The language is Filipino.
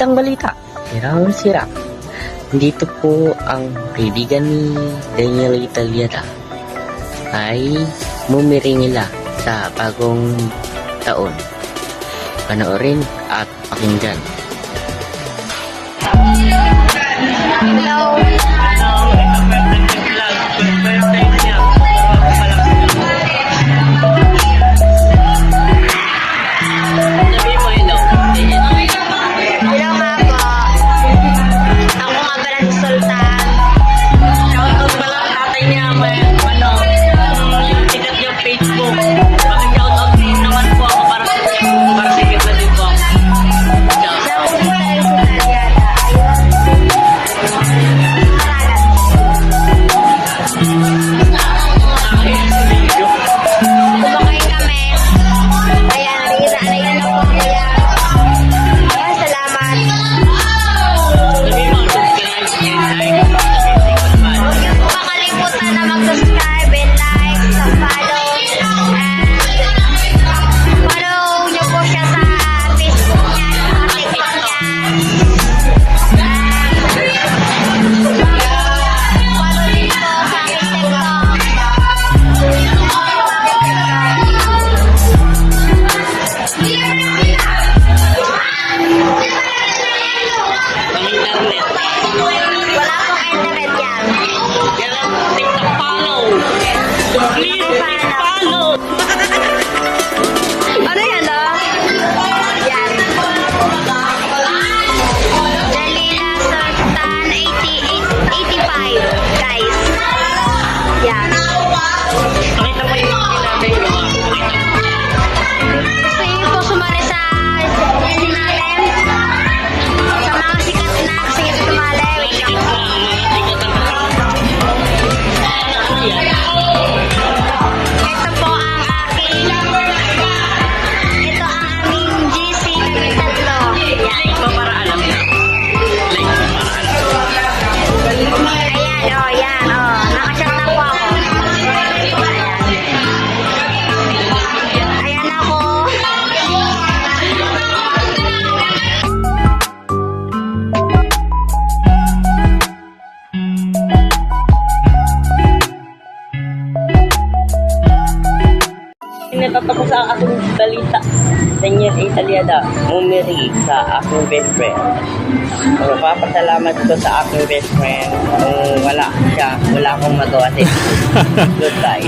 Balitang balita. Sirang sira. Dito po ang kaibigan ni Daniel Italiada ay mumiringila sa bagong taon. Panoorin at pakinggan. Hello. Hello nga po. Ako nga pala si Sultan. Shoutout pala ang tatay niya, yung sikat yung Facebook. Paki-shoutout din naman po ako para sikat na din po ako. Hello, tayo sa Taliata. Kumakain kami. Ayan, nakikita na po. Kaya, salamat. Sabi mo, subscribe and like. Huwag niyo po makalimutan na mag-subscribe and like, sa follow, and follow niyo po siya sa Facebook niya, sa TikTok niya. Follow din po sa aking TikTok. Ang internet. Wala pong internet yan. Kaya TikTok follow. Please, follow. Ano yan, oh? Yan. Dalila Sultan 85, guys. Yan. Pakita mo yung sinabi ko. Gusto niyo po sumali sa natin? Sa mga sikat na, sige sumali. Wait lang po. Ito po ang aking, ito ang aming GC kami tatlo. Yan. Like mo para alam na. Like mo para alam. Ayan, oh, yan, oh. Nakachat na po ako. Ayan. Ayan ako. Natatapos ang aking balita. Daniel Italiada, umiri sa aking best friend. Magpapasalamat ko sa aking best friend. Kung wala siya, wala akong magawa din. Goodbye.